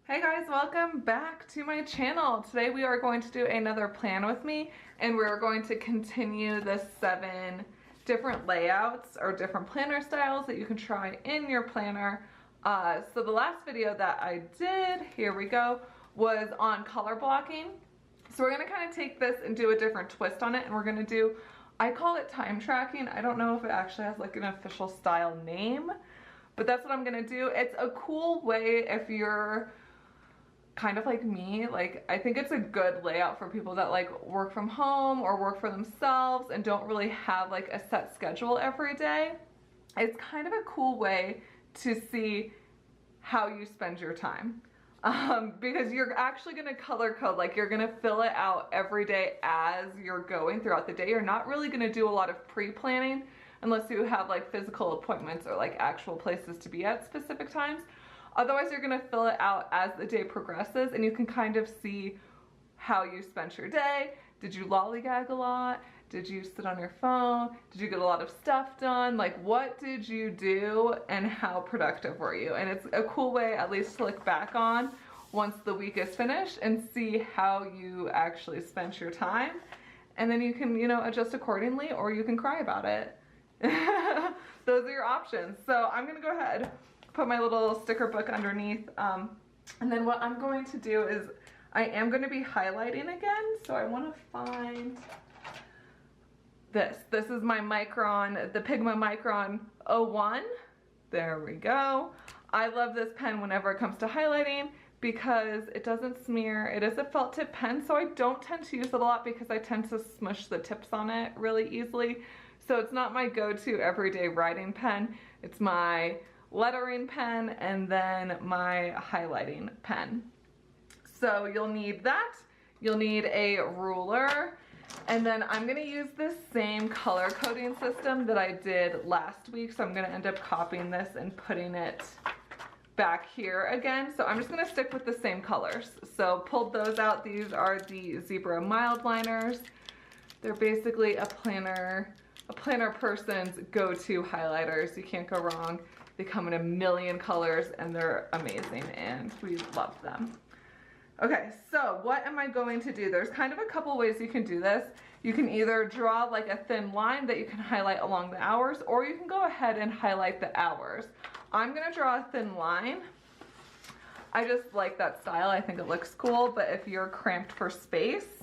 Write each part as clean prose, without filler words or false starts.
Hey guys, welcome back to my channel. Today we are going to do another plan with me, and we're going to continue the 7 different layouts or different planner styles that you can try in your planner. So the last video that I did, here we go, was on color blocking. So we're gonna kind of take this and do a different twist on it, and we're gonna do, I call it time tracking. I don't know if it actually has like an official style name, but that's what I'm gonna do. It's a cool way if you're kind of like me. Like, I think it's a good layout for people that like work from home or work for themselves and don't really have like a set schedule every day. It's kind of a cool way to see how you spend your time. Because you're actually gonna color code, like you're gonna fill it out every day as you're going throughout the day. You're not really gonna do a lot of pre-planning unless you have like physical appointments or like actual places to be at specific times. Otherwise, you're gonna fill it out as the day progresses, and you can kind of see how you spent your day. Did you lollygag a lot? Did you sit on your phone? Did you get a lot of stuff done? Like, what did you do and how productive were you? And it's a cool way at least to look back on once the week is finished and see how you actually spent your time. And then you can, you know, adjust accordingly, or you can cry about it. Those are your options. So I'm gonna go ahead, put my little sticker book underneath, and then what I'm going to do is I am going to be highlighting again. So I want to find this. This is my Micron, the Pigma Micron 01. There we go. I love this pen whenever it comes to highlighting because it doesn't smear. It is a felt tip pen, so I don't tend to use it a lot because I tend to smush the tips on it really easily. So it's not my go-to everyday writing pen. It's my lettering pen and then my highlighting pen. So you'll need that. You'll need a ruler, and then I'm gonna use this same color coding system that I did last week. So I'm gonna end up copying this and putting it back here again. So I'm just gonna stick with the same colors. So pulled those out. These are the Zebra mild liners. They're basically a planner person's go-to highlighters. You can't go wrong. They come in a million colors and they're amazing and we love them. Okay, so what am I going to do? There's kind of a couple ways you can do this. You can either draw like a thin line that you can highlight along the hours, or you can go ahead and highlight the hours. I'm gonna draw a thin line. I just like that style. I think it looks cool, but if you're cramped for space,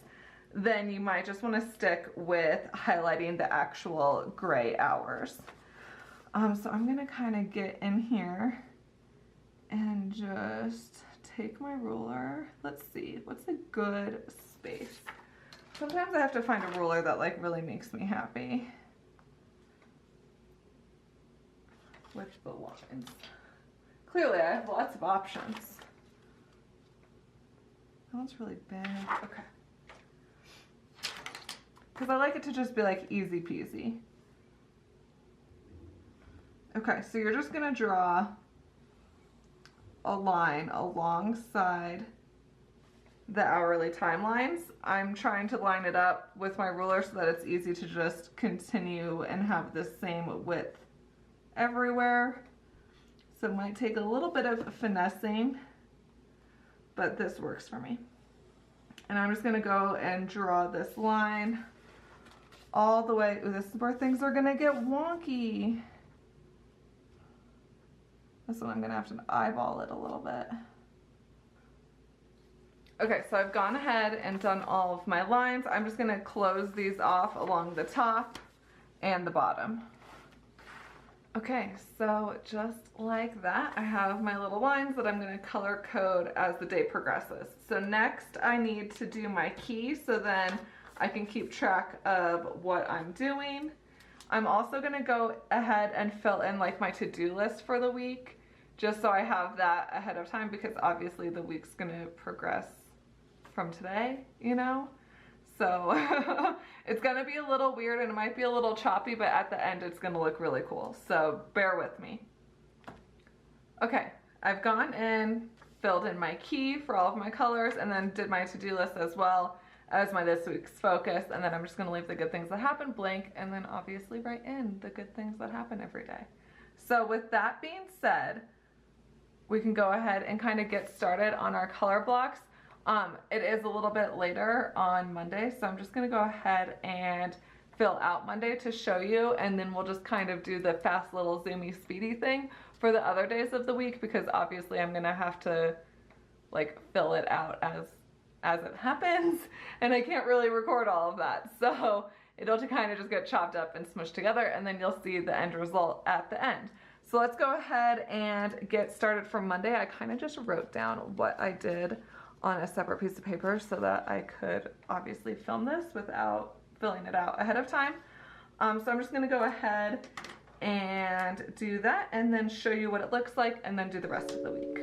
then you might just want to stick with highlighting the actual gray hours. So I'm gonna kind of get in here and just take my ruler. Let's see, what's a good space? Sometimes I have to find a ruler that like really makes me happy with the lines. Clearly I have lots of options. That one's really big. Okay. Because I like it to just be like easy peasy. Okay, so you're just gonna draw a line alongside the hourly timelines. I'm trying to line it up with my ruler so that it's easy to just continue and have the same width everywhere. So it might take a little bit of finessing, but this works for me. And I'm just gonna go and draw this line all the way. Ooh, this is where things are gonna get wonky. This one I'm gonna have to eyeball it a little bit. Okay, so I've gone ahead and done all of my lines. I'm just gonna close these off along the top and the bottom. Okay, so just like that, I have my little lines that I'm gonna color code as the day progresses. So next I need to do my key so then I can keep track of what I'm doing. I'm also gonna go ahead and fill in like my to-do list for the week, just so I have that ahead of time, because obviously the week's gonna progress from today, you know? So it's gonna be a little weird and it might be a little choppy, but at the end it's gonna look really cool. So bear with me. Okay, I've gone in, filled in my key for all of my colors, and then did my to-do list as well as my this week's focus, and then I'm just gonna leave the good things that happen blank, and then obviously write in the good things that happen every day. So with that being said, we can go ahead and kind of get started on our color blocks. It is a little bit later on Monday, so I'm just gonna go ahead and fill out Monday to show you, and then we'll just kind of do the fast little zoomy speedy thing for the other days of the week, because obviously I'm gonna have to like fill it out as it happens, and I can't really record all of that, so it'll kind of just get chopped up and smushed together, and then you'll see the end result at the end. So let's go ahead and get started for Monday. I kind of just wrote down what I did on a separate piece of paper so that I could obviously film this without filling it out ahead of time. So I'm just gonna go ahead and do that and then show you what it looks like and then do the rest of the week.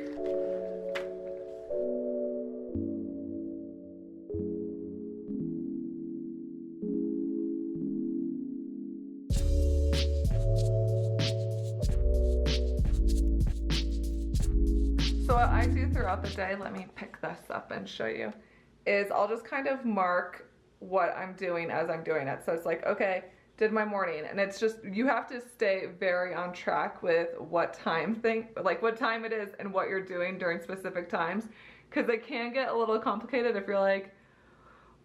So what I do throughout the day, let me pick this up and show you, is I'll just kind of mark what I'm doing as I'm doing it. So it's like, okay, did my morning, and it's just, you have to stay very on track with what time what time it is and what you're doing during specific times, because it can get a little complicated if you're like,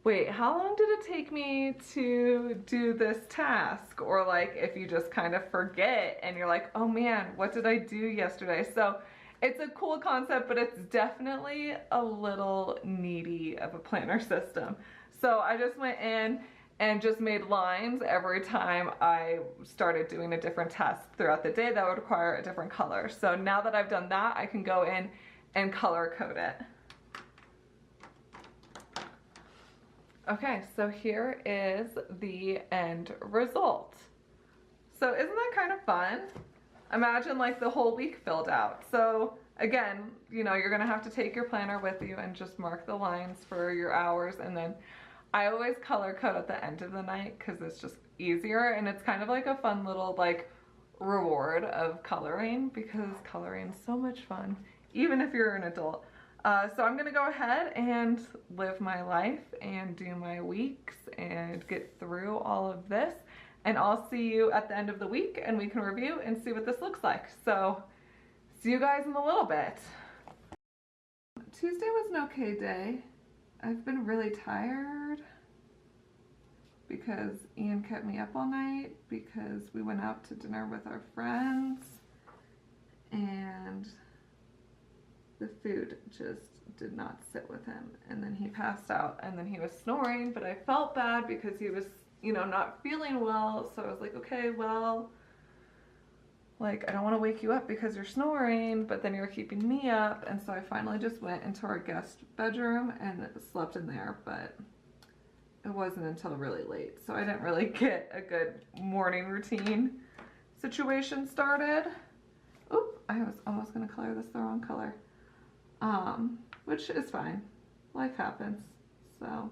wait, how long did it take me to do this task? Or like if you just kind of forget and you're like, oh man, what did I do yesterday? So it's a cool concept, but it's definitely a little needy of a planner system. So I just went in and just made lines every time I started doing a different task throughout the day that would require a different color. So now that I've done that, I can go in and color code it. Okay, so here is the end result. So isn't that kind of fun? Imagine like the whole week filled out. So again, you know, you're gonna have to take your planner with you and just mark the lines for your hours, and then I always color code at the end of the night because it's just easier, and it's kind of like a fun little like reward of coloring, because coloring is so much fun, even if you're an adult. So I'm gonna go ahead and live my life and do my weeks and get through all of this, and I'll see you at the end of the week and we can review and see what this looks like. So see you guys in a little bit. Tuesday was an okay day. I've been really tired because Ian kept me up all night because we went out to dinner with our friends and the food just did not sit with him, and then he passed out, and then he was snoring, but I felt bad because he was, you know, not feeling well. So I was like, okay, well, like, I don't want to wake you up because you're snoring, but then you're keeping me up. And so I finally just went into our guest bedroom and slept in there, but it wasn't until really late. So I didn't really get a good morning routine situation started. Oop, I was almost going to color this the wrong color. Which is fine. Life happens. So,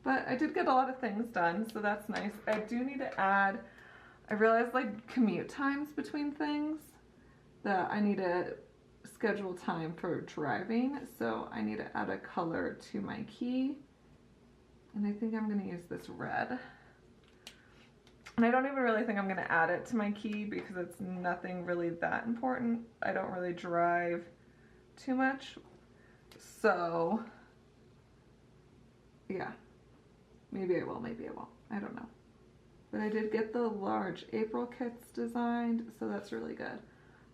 but I did get a lot of things done, so that's nice. I do need to add, I realized like commute times between things, that I need to schedule time for driving, so I need to add a color to my key, and I think I'm going to use this red. And I don't even really think I'm going to add it to my key because it's nothing really that important. I don't really drive too much, so yeah, maybe I will, maybe I won't, I don't know. But I did get the large April kits designed, so that's really good.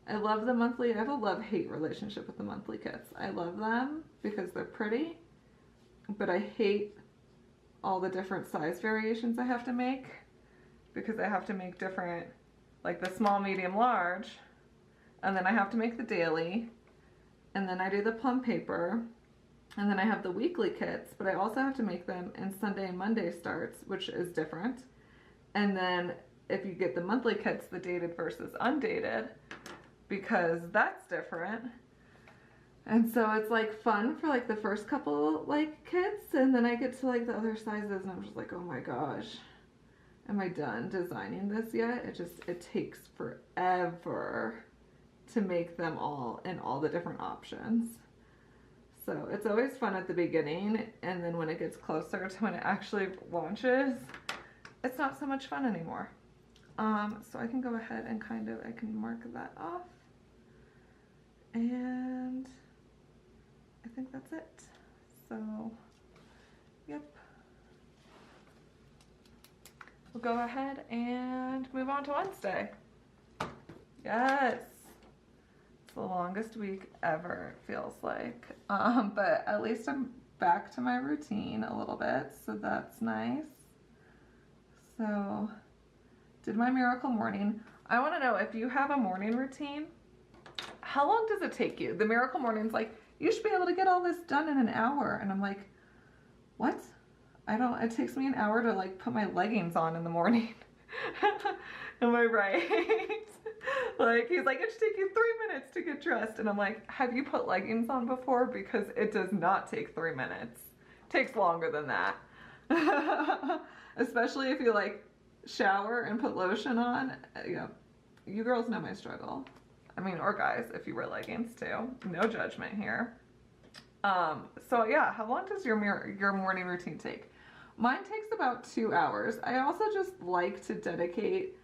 I love the monthly, I have a love-hate relationship with the monthly kits. I love them because they're pretty, but I hate all the different size variations I have to make, because I have to make different, like the small, medium, large, and then I have to make the daily, and then I do the plum paper, and then I have the weekly kits, but I also have to make them in Sunday and Monday starts, which is different. And then if you get the monthly kits, the dated versus undated, because that's different. And so it's like fun for like the first couple like kits, and then I get to like the other sizes and I'm just like, oh my gosh, am I done designing this yet? It takes forever to make them all in all the different options. So it's always fun at the beginning, and then when it gets closer to when it actually launches, it's not so much fun anymore. So I can go ahead and I can mark that off. And I think that's it. So, yep. We'll go ahead and move on to Wednesday. Yes. It's the longest week ever, it feels like. But at least I'm back to my routine a little bit, so that's nice. So, did my miracle morning. I want to know, if you have a morning routine, how long does it take you? The miracle morning's like, you should be able to get all this done in an hour. And I'm like, what? It takes me an hour to like put my leggings on in the morning. Am I right? Like, he's like, it should take you 3 minutes to get dressed. And I'm like, have you put leggings on before? Because it does not take 3 minutes. It takes longer than that. Especially if you like shower and put lotion on. Yeah, you girls know my struggle. I mean, or guys, if you wear leggings too. No judgment here. So yeah, how long does your morning routine take? Mine takes about 2 hours. I also just like to dedicate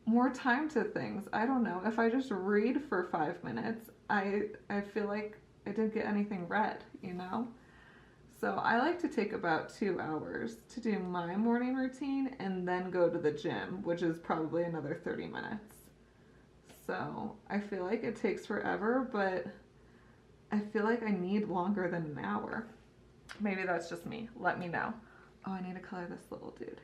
more time to things. I don't know, if I just read for 5 minutes, I feel like I didn't get anything read, you know? So I like to take about 2 hours to do my morning routine and then go to the gym, which is probably another 30 minutes. So I feel like it takes forever, but I feel like I need longer than an hour. Maybe that's just me. Let me know. Oh, I need to color this little dude.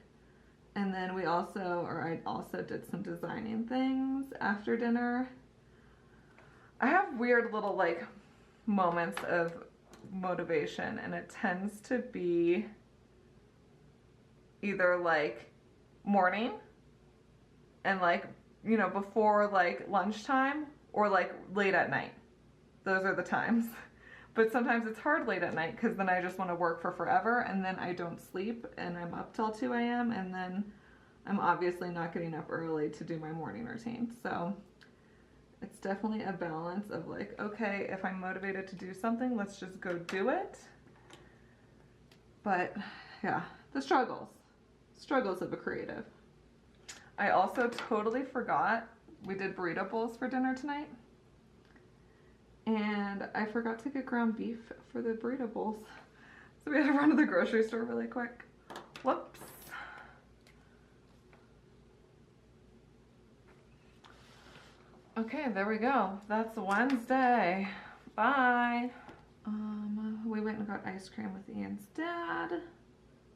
And then I also did some designing things after dinner. I have weird little like moments of motivation, and it tends to be either like morning and like, you know, before like lunchtime, or like late at night. Those are the times. But sometimes it's hard late at night because then I just want to work for forever, and then I don't sleep and I'm up till 2 a.m. and then I'm obviously not getting up early to do my morning routine. So it's definitely a balance of like, okay, if I'm motivated to do something, let's just go do it. But yeah, the struggles of a creative. I also totally forgot we did burrito bowls for dinner tonight. And I forgot to get ground beef for the burrito bowls. So we had to run to the grocery store really quick. Whoops. Okay, there we go. That's Wednesday. Bye. We went and got ice cream with Ian's dad.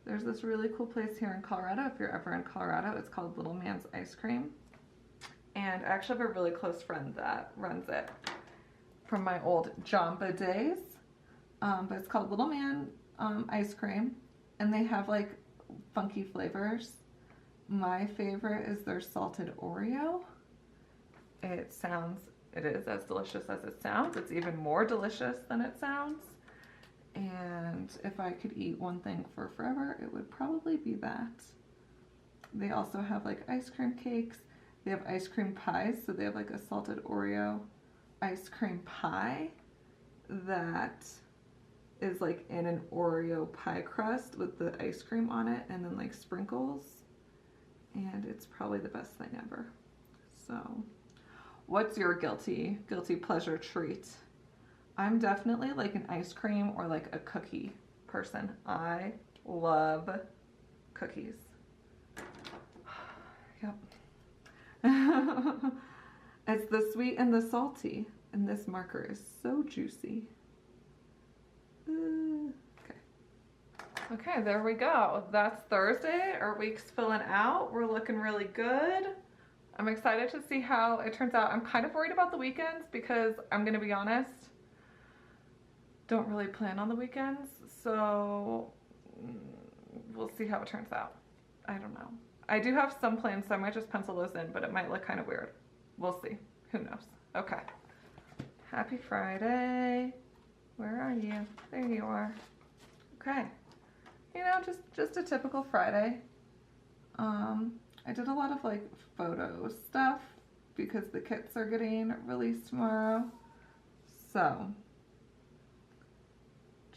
There's this really cool place here in Colorado. If you're ever in Colorado, it's called Little Man's Ice Cream. And I actually have a really close friend that runs it from my old Jamba days. But it's called Little Man Ice Cream. And they have like funky flavors. My favorite is their salted Oreo. It is as delicious as it sounds. It's even more delicious than it sounds. And if I could eat one thing for forever, it would probably be that. They also have like ice cream cakes. They have ice cream pies. So they have like a salted Oreo ice cream pie that is like in an Oreo pie crust with the ice cream on it and then like sprinkles. And it's probably the best thing ever. So what's your guilty pleasure treat? I'm definitely like an ice cream or like a cookie person. I love cookies. Yep. It's the sweet and the salty, and this marker is so juicy. Okay. Okay, there we go. That's Thursday. Our week's filling out. We're looking really good. I'm excited to see how it turns out. I'm kind of worried about the weekends because I'm gonna be honest, don't really plan on the weekends, so we'll see how it turns out. I don't know. I do have some plans, so I might just pencil those in, but it might look kind of weird. We'll see. Who knows? Okay. Happy Friday. Where are you? There you are. Okay. You know, just a typical Friday. I did a lot of like photo stuff because the kits are getting released tomorrow. So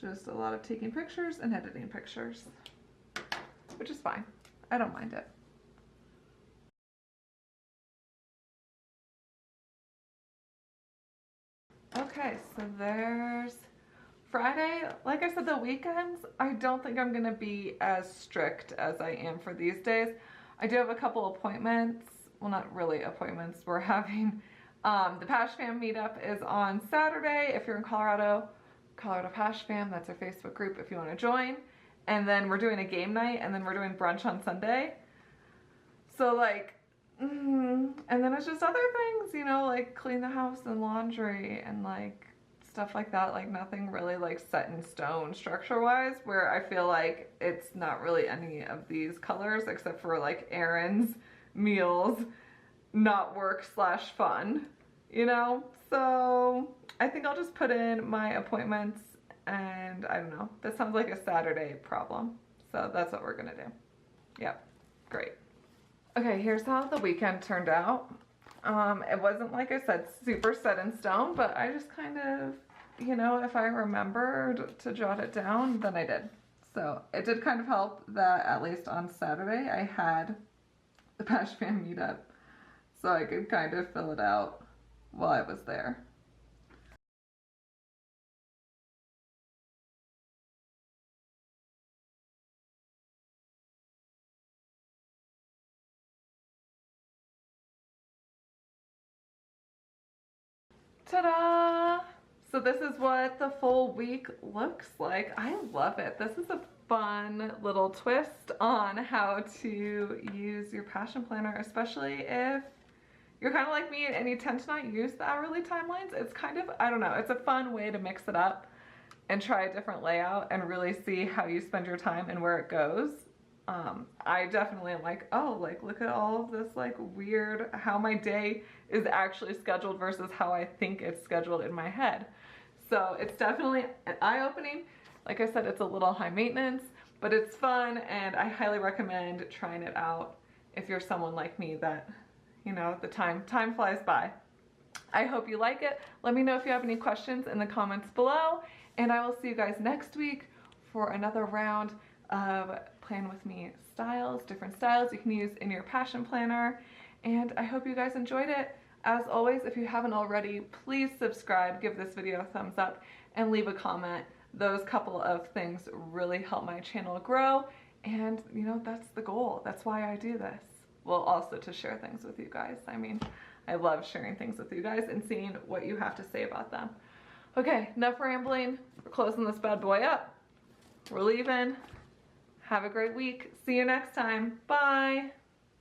just a lot of taking pictures and editing pictures, which is fine. I don't mind it. Okay, So there's Friday. Like I said, the weekends, I don't think I'm gonna be as strict as I am for these days. I do have a couple appointments. Well, not really appointments. We're having the Pash Fam meetup is on Saturday. If you're in Colorado, Colorado Pash Fam, that's our Facebook group if you want to join. And then we're doing a game night, and then we're doing brunch on Sunday. So like, and then it's just other things, you know, like clean the house and laundry and like stuff like that. Like nothing really like set in stone structure wise, where I feel like it's not really any of these colors except for like errands, meals, not work / fun, you know? So I think I'll just put in my appointments, and I don't know, this sounds like a Saturday problem. So that's what we're gonna do. Yep, great. Okay, here's how the weekend turned out. It wasn't, like I said, super set in stone, but I just kind of, you know, if I remembered to jot it down, then I did. So it did kind of help that at least on Saturday I had the Pash Fam meetup, so I could kind of fill it out while I was there. Ta-da! So this is what the full week looks like. I love it. This is a fun little twist on how to use your passion planner, especially if you're kind of like me and you tend to not use the hourly timelines. It's kind of, I don't know, it's a fun way to mix it up and try a different layout and really see how you spend your time and where it goes. I definitely am like, oh, like look at all of this like weird, how my day is actually scheduled versus how I think it's scheduled in my head. So it's definitely an eye-opening. Like I said, it's a little high maintenance, but it's fun, and I highly recommend trying it out if you're someone like me that, you know, the time flies by. I hope you like it. Let me know if you have any questions in the comments below, and I will see you guys next week for another round of Plan With Me styles, different styles you can use in your passion planner. And I hope you guys enjoyed it. As always, if you haven't already, please subscribe, give this video a thumbs up, and leave a comment. Those couple of things really help my channel grow, and you know, that's the goal. That's why I do this. Well, also to share things with you guys. I mean, I love sharing things with you guys and seeing what you have to say about them. Okay, enough rambling. We're closing this bad boy up. We're leaving. Have a great week. See you next time. Bye.